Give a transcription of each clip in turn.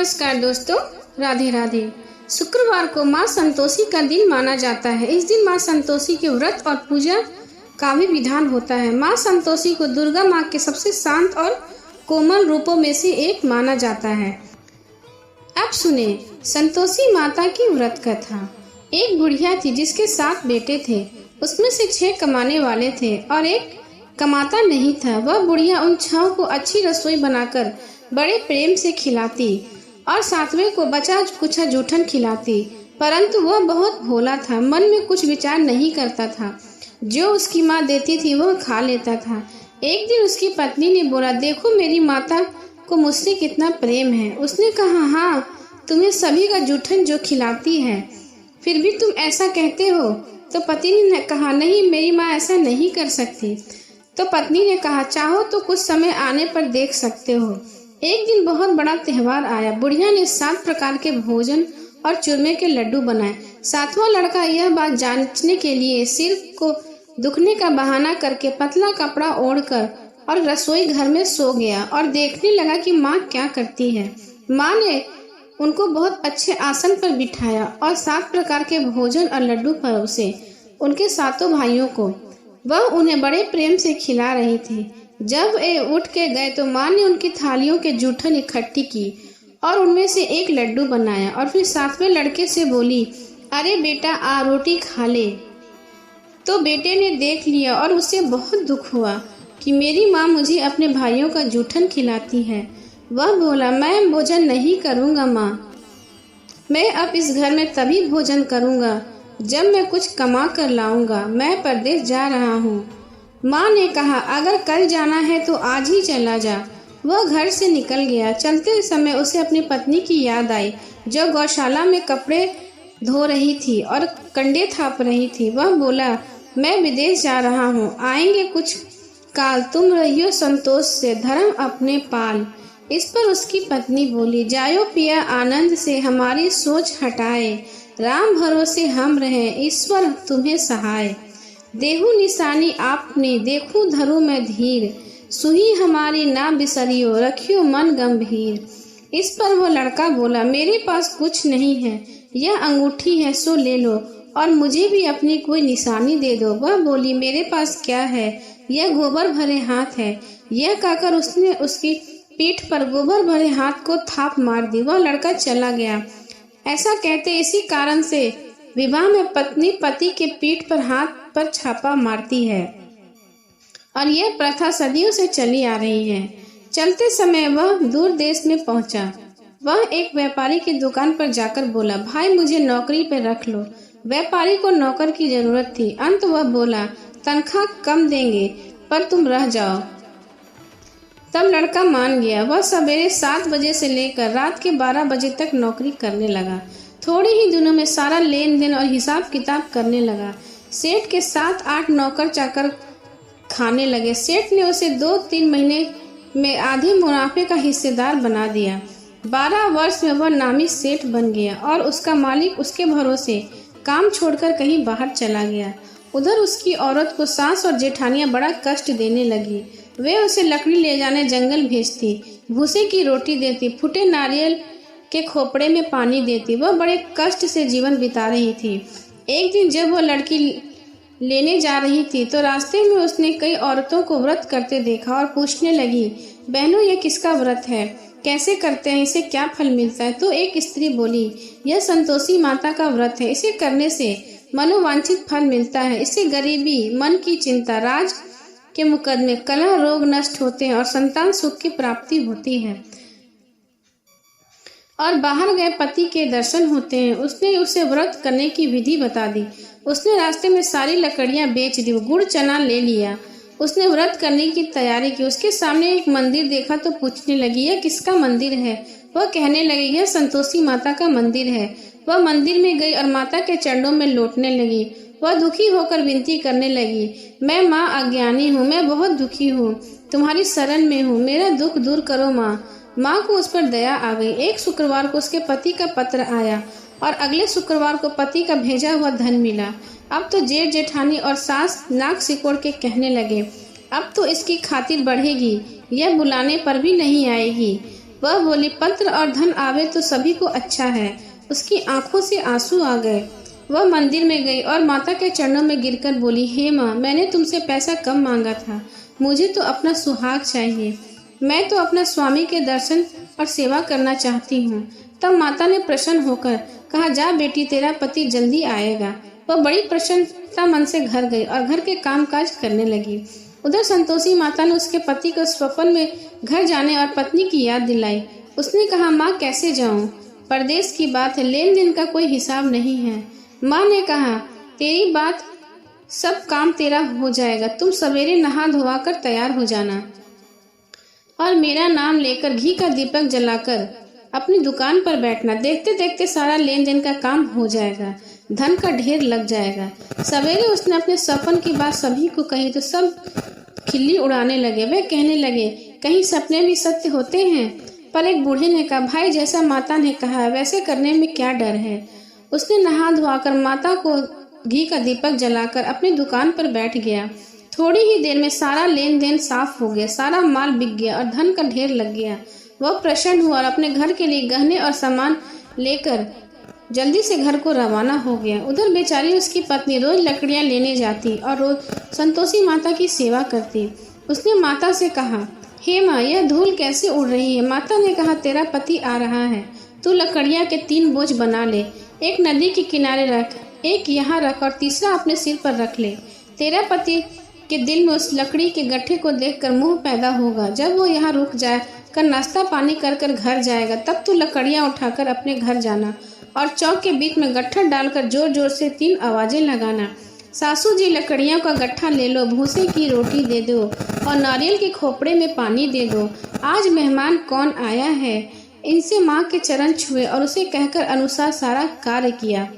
नमस्कार दोस्तों, राधे राधे। शुक्रवार को माँ संतोषी का दिन माना जाता है। इस दिन माँ संतोषी के व्रत और पूजा का भी विधान होता है। माँ संतोषी को दुर्गा माँ के सबसे शांत और कोमल रूपों में से एक माना जाता है। अब सुने संतोषी माता की व्रत कथा। एक बुढ़िया थी जिसके 7 बेटे थे। उसमें से 6 कमाने वाले थे और एक कमाता नहीं था। वह बुढ़िया उन 6 को अच्छी रसोई बनाकर बड़े प्रेम से खिलाती और 7वें को बचा कुचा जूठन खिलाती, परंतु वह बहुत भोला था, मन में कुछ विचार नहीं करता था। जो उसकी माँ देती थी वह खा लेता था। एक दिन उसकी पत्नी ने बोला, देखो मेरी माता को मुझसे कितना प्रेम है। उसने कहा, हाँ तुम्हें सभी का जूठन जो खिलाती है, फिर भी तुम ऐसा कहते हो। तो पति ने कहा, नहीं मेरी माँ ऐसा नहीं कर सकती। तो पत्नी ने कहा, चाहो तो कुछ समय आने पर देख सकते हो। एक दिन बहुत बड़ा त्योहार आया। बुढ़िया ने 7 प्रकार के भोजन और चूरमे के लड्डू बनाए। 7वां लड़का यह बात जांचने के लिए सिर को दुखने का बहाना करके पतला कपड़ा ओढ़कर और रसोई घर में सो गया और देखने लगा कि माँ क्या करती है। माँ ने उनको बहुत अच्छे आसन पर बिठाया और 7 प्रकार के भोजन और लड्डू परोसे उनके 7 भाइयों को। वह उन्हें बड़े प्रेम से खिला रही थी। जब वे उठ के गए तो माँ ने उनकी थालियों के जूठन इकट्ठी की और उनमें से एक लड्डू बनाया और फिर 7वें लड़के से बोली, अरे बेटा आ रोटी खा ले। तो बेटे ने देख लिया और उसे बहुत दुख हुआ कि मेरी माँ मुझे अपने भाइयों का जूठन खिलाती है। वह बोला, मैं भोजन नहीं करूँगा माँ, मैं अब इस घर में तभी भोजन करूँगा जब मैं कुछ कमा कर लाऊंगा। मैं परदेश जा रहा हूँ। माँ ने कहा, अगर कल जाना है तो आज ही चला जा। वह घर से निकल गया। चलते समय उसे अपनी पत्नी की याद आई जो गौशाला में कपड़े धो रही थी और कंडे थाप रही थी। वह बोला, मैं विदेश जा रहा हूँ, आएंगे कुछ काल, तुम रहियो संतोष से, धर्म अपने पाल। इस पर उसकी पत्नी बोली, जायो पिया आनंद से, हमारी सोच हटाए, राम भरोसे हम रहे, ईश्वर तुम्हें सहाय। देहु निशानी आपने, देखूं धरू मैं धीर, सुही हमारी ना बिसरियो, रखियो मन गंभीर। इस पर वो लड़का बोला, मेरे पास कुछ नहीं है, यह अंगूठी है सो ले लो और मुझे भी अपनी कोई निशानी दे दो। वह बोली, मेरे पास क्या है, यह गोबर भरे हाथ है। यह कहकर उसने उसकी पीठ पर गोबर भरे हाथ को थाप मार दी। वह लड़का चला गया। ऐसा कहते इसी कारण से विवाह में पत्नी पति के पीठ पर हाथ पर छापा मारती है और यह प्रथा सदियों से चली आ रही है। चलते समय वह दूर देश में पहुंचा। वह एक व्यापारी की दुकान पर जाकर बोला, भाई मुझे नौकरी पर रख लो। व्यापारी को नौकर की जरूरत थी। अंत वह बोला, तनख्वाह कम देंगे पर तुम रह जाओ। तब लड़का मान गया। वह सवेरे 7 बजे से लेकर रात के 12 बजे तक नौकरी करने लगा। थोड़े ही दिनों में सारा लेन देन और हिसाब किताब करने लगा। सेठ के 7-8 नौकर चाकर खाने लगे। सेठ ने उसे 2-3 महीने में आधे मुनाफे का हिस्सेदार बना दिया। 12 वर्ष में वह नामी सेठ बन गया और उसका मालिक उसके भरोसे काम छोड़कर कहीं बाहर चला गया। उधर उसकी औरत को सास और जेठानियां बड़ा कष्ट देने लगी। वे उसे लकड़ी ले जाने जंगल भेजती, भूसे की रोटी देती, फूटे नारियल के खोपड़े में पानी देती। वह बड़े कष्ट से जीवन बिता रही थी। एक दिन जब वह लड़की लेने जा रही थी तो रास्ते में उसने कई औरतों को व्रत करते देखा और पूछने लगी, बहनों ये किसका व्रत है, कैसे करते हैं, इसे क्या फल मिलता है। तो एक स्त्री बोली, यह संतोषी माता का व्रत है, इसे करने से मनोवांछित फल मिलता है। इससे गरीबी, मन की चिंता, राज के मुकदमे, कलह, रोग नष्ट होते हैं और संतान सुख की प्राप्ति होती है और बाहर गए पति के दर्शन होते हैं। उसने उसे व्रत करने की विधि बता दी। उसने रास्ते में सारी लकड़ियां बेच दी, गुड़ चना ले लिया। उसने व्रत करने की तैयारी की। उसके सामने एक मंदिर देखा तो पूछने लगी, यह किसका मंदिर है। वह कहने लगी, यह संतोषी माता का मंदिर है। वह मंदिर में गई और माता के चरणों में लौटने लगी। वह दुखी होकर विनती करने लगी, मैं माँ अज्ञानी हूँ, मैं बहुत दुखी हूँ, तुम्हारी शरण में हूँ, मेरा दुख दूर करो माँ। माँ को उस पर दया आ गई। एक शुक्रवार को उसके पति का पत्र आया और अगले शुक्रवार को पति का भेजा हुआ धन मिला। अब तो जेठ जेठानी और सास नाक सिकोड़ के कहने लगे, अब तो इसकी खातिर बढ़ेगी, यह बुलाने पर भी नहीं आएगी। वह बोली, पत्र और धन आवे तो सभी को अच्छा है। उसकी आंखों से आंसू आ गए। वह मंदिर में गई और माता के चरणों में गिरकर बोली, हे माँ, मैंने तुमसे पैसा कम मांगा था, मुझे तो अपना सुहाग चाहिए। मैं तो अपना स्वामी के दर्शन और सेवा करना चाहती हूँ। तब माता ने प्रसन्न होकर कहा, जा बेटी, तेरा पति जल्दी आएगा। वह बड़ी प्रसन्नता मन से घर गई और घर के काम काज करने लगी। उधर संतोषी माता ने उसके पति को स्वप्न में घर जाने और पत्नी की याद दिलाई। उसने कहा, माँ कैसे जाऊं, परदेश की बात है, लेन देन का कोई हिसाब नहीं है। माँ ने कहा, तेरी बात, सब काम तेरा हो जाएगा, तुम सवेरे नहा धोवा कर तैयार हो जाना और मेरा नाम लेकर घी का दीपक जलाकर अपनी दुकान पर बैठना। देखते देखते सारा लेन देन का काम हो जाएगा, धन का ढेर लग जाएगा। सवेरे उसने अपने सपन की बात सभी को कही तो सब खिल्ली उड़ाने लगे। वे कहने लगे, कहीं सपने भी सत्य होते हैं। पर एक बूढ़े ने कहा, भाई, जैसा माता ने कहा वैसे करने में क्या डर है। उसने नहा धोआकर माता को घी का दीपक जलाकर अपनी दुकान पर बैठ गया। थोड़ी ही देर में सारा लेन देन साफ हो गया, सारा माल बिक गया और धन का ढेर लग गया। वह प्रसन्न हुआ और अपने घर के लिए गहने और सामान लेकर जल्दी से घर को रवाना हो गया। उधर बेचारी उसकी पत्नी रोज लकड़ियां लेने जाती और रोज संतोषी माता की सेवा करती। उसने माता से कहा, हे माँ, यह धूल कैसे उड़ रही है। माता ने कहा, तेरा पति आ रहा है, तू लकड़ियां के 3 बोझ बना ले, एक नदी के किनारे रख, एक यहाँ रख और तीसरा अपने सिर पर रख ले। तेरा पति के दिल में उस लकड़ी के गट्ठे को देखकर मोह पैदा होगा। जब वो यहाँ रुक जाए कर नाश्ता पानी कर कर घर जाएगा, तब तू लकड़ियां उठाकर अपने घर जाना और चौक के बीच में गट्ठा डालकर जोर जोर से 3 आवाजें लगाना। सासू जी, लकड़ियों का गट्ठा ले लो, भूसे की रोटी दे दो और नारियल के खोपड़े में पानी दे दो। आज मेहमान कौन आया है। इनसे माँ के चरण छुए और उसे कहकर अनुसार सारा कार्य किया।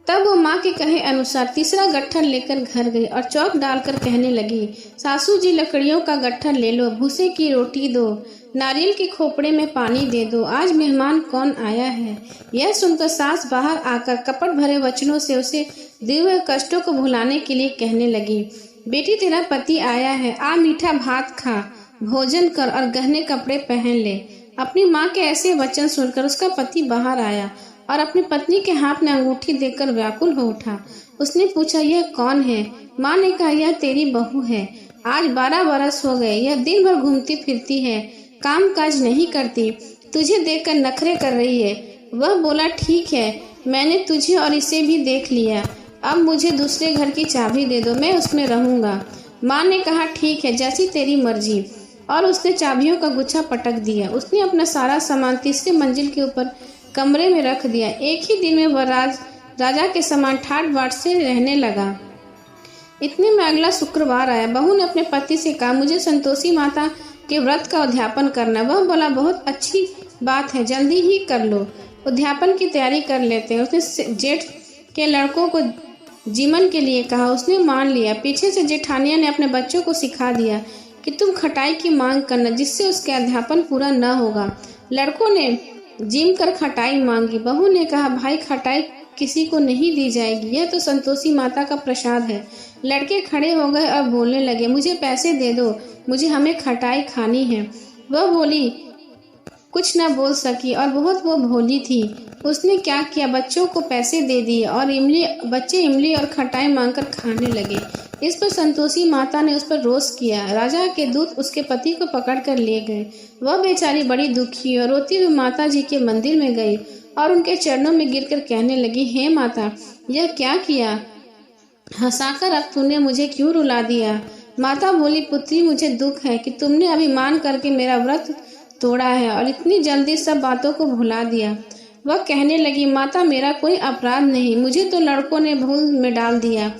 तब वो माँ के कहे अनुसार तीसरा गट्ठर लेकर घर गई और चौक डालकर कहने लगी, सासू जी, लकड़ियों का गट्ठर ले लो, भूसे की रोटी दो, नारियल के खोपड़े में पानी दे दो, आज मेहमान कौन आया है। यह सुनकर सास बाहर आकर कपट भरे वचनों से उसे दिए हुए कष्टों को भुलाने के लिए कहने लगी, बेटी, तेरा पति आया है, आ मीठा भात खा, भोजन कर और गहने कपड़े पहन ले। अपनी माँ के ऐसे वचन सुनकर उसका पति बाहर आया और अपनी पत्नी के हाथ में अंगूठी देकर व्याकुल हो उठा। उसने पूछा, यह कौन है। माँ ने कहा, यह तेरी बहू है, आज 12 बरस हो गए, यह दिन भर घूमती फिरती है, काम काज नहीं करती, तुझे देखकर नखरे कर रही है। वह बोला, ठीक है, मैंने तुझे और इसे भी देख लिया, अब मुझे दूसरे घर की चाबी दे दो, मैं उसमें रहूंगा। माँ ने कहा, ठीक है, जैसी तेरी मर्जी, और उसने चाबियों का गुच्छा पटक दिया। उसने अपना सारा सामान तीसरे मंजिल के ऊपर कमरे में रख दिया। एक ही दिन में वह राजा के समान ठाट बाट से रहने लगा। इतने में अगला शुक्रवार आया। बहू ने अपने पति से कहा, मुझे संतोषी माता के व्रत का उद्यापन करना। वह बोला, बहुत अच्छी बात है, जल्दी ही कर लो, उद्यापन की तैयारी कर लेते हैं। उसने जेठ के लड़कों को जीमन के लिए कहा, उसने मान लिया। पीछे से जेठानिया ने अपने बच्चों को सिखा दिया कि तुम खटाई की मांग करना, जिससे उसके अध्यापन पूरा न होगा। लड़कों ने जिम कर खटाई मांगी। बहू ने कहा, भाई, खटाई किसी को नहीं दी जाएगी, यह तो संतोषी माता का प्रसाद है। लड़के खड़े हो गए और बोलने लगे, मुझे पैसे दे दो, मुझे हमें खटाई खानी है। वह बोली कुछ न बोल सकी और बहुत वो भोली थी। उसने क्या किया, बच्चों को पैसे दे दिए और बच्चे इमली और खटाई मांगकर खाने लगे। इस पर संतोषी माता ने उस पर रोष किया। राजा के दूत उसके पति को पकड़कर ले गए। वह बेचारी बड़ी दुखी और रोती हुई माता जी के मंदिर में गई और उनके चरणों में गिरकर कहने लगी, हे माता, यह क्या किया, हंसाकर अब तूने मुझे क्यों रुला दिया। माता बोली, पुत्री, मुझे दुख है कि तुमने अभिमान करके मेरा व्रत तोड़ा है और इतनी जल्दी सब बातों को भुला दिया। वह कहने लगी, माता, मेरा कोई अपराध नहीं, मुझे तो लड़कों ने भूल में डाल दिया,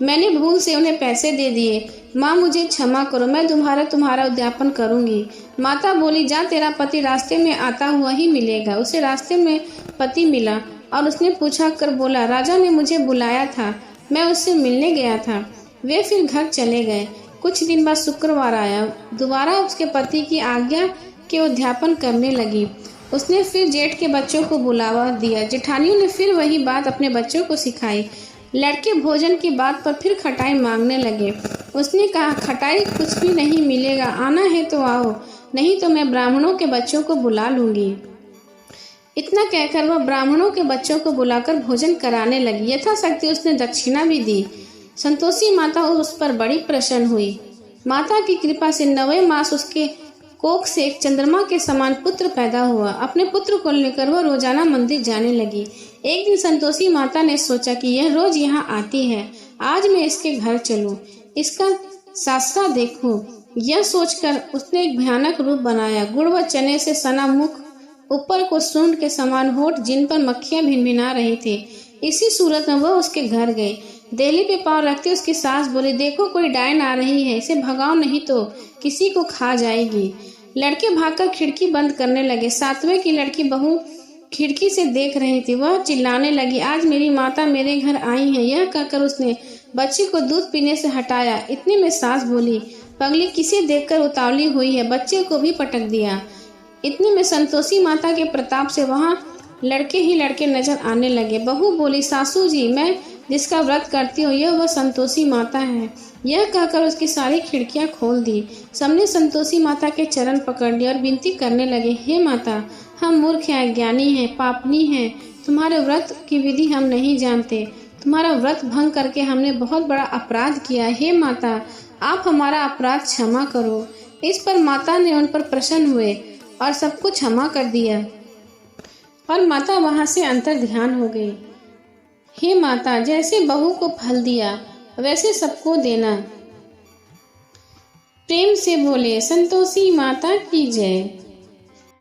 मैंने भूल से उन्हें पैसे दे दिए। माँ, मुझे क्षमा करो, मैं तुम्हारा उद्यापन करूंगी। माता बोली, जा, तेरा पति रास्ते में आता हुआ ही मिलेगा। उसे रास्ते में पति मिला और उसने पूछा कर बोला, राजा ने मुझे बुलाया था, मैं उससे मिलने गया था। वे फिर घर चले गए। कुछ दिन बाद शुक्रवार आया। दोबारा उसके पति की आज्ञा के उद्यापन करने लगी। उसने फिर जेठ के बच्चों को बुलावा दिया। जेठानियों ने फिर वही बात अपने बच्चों को सिखाई। लड़के भोजन की बात पर फिर खटाई मांगने लगे। उसने कहा, खटाई कुछ भी नहीं मिलेगा, आना है तो आओ, नहीं तो मैं ब्राह्मणों के बच्चों को बुला लूंगी। इतना कहकर वह ब्राह्मणों के बच्चों को बुलाकर भोजन कराने लगी। यथाशक्ति उसने दक्षिणा भी दी। संतोषी माता उस पर बड़ी प्रसन्न हुई। माता की कृपा से 9वें मास उसके कोख से एक चंद्रमा के समान पुत्र पैदा हुआ। अपने पुत्र को लेकर वह रोजाना मंदिर जाने लगी। एक दिन संतोषी माता ने सोचा कि यह रोज यहाँ आती है, आज मैं इसके घर चलूं, इसका सासरा देखूं। यह सोचकर उसने एक भयानक रूप बनाया। गुड़ व चने से सना मुख, ऊपर को सूंड के समान होठ, जिन पर मक्खियां भिनभिना रही थी। इसी सूरत में वह उसके घर गई। देहली पे पांव रखते उसकी सास बोली, देखो कोई डायन आ रही है, इसे भगाओ नहीं तो किसी को खा जाएगी। लड़के भागकर खिड़की बंद करने लगे। 7वें की लड़की बहू खिड़की से देख रही थी। वह चिल्लाने लगी, आज मेरी माता मेरे घर आई है। यह कहकर उसने बच्चे को दूध पीने से हटाया। इतने में सास बोली, पगली किसे देखकर उतावली हुई है, बच्चे को भी पटक दिया। इतने में संतोषी माता के प्रताप से वहां लड़के ही लड़के नजर आने लगे। बहू बोली, सासू जी, मैं जिसका व्रत करती हूँ यह वह संतोषी माता है। यह कहकर उसकी सारी खिड़कियां खोल दी। सबने संतोषी माता के चरण पकड़ लिए और विनती करने लगे, हे माता, हम मूर्ख हैं, अज्ञानी हैं, पापनी हैं, तुम्हारे व्रत की विधि हम नहीं जानते, तुम्हारा व्रत भंग करके हमने बहुत बड़ा अपराध किया। हे माता, आप हमारा अपराध क्षमा करो। इस पर माता ने उन पर प्रसन्न हुए और सब कुछ क्षमा कर दिया और माता वहां से अंतर ध्यान हो गई। हे माता, जैसे बहू को फल दिया वैसे सबको देना। प्रेम से बोले, संतोषी माता की जय।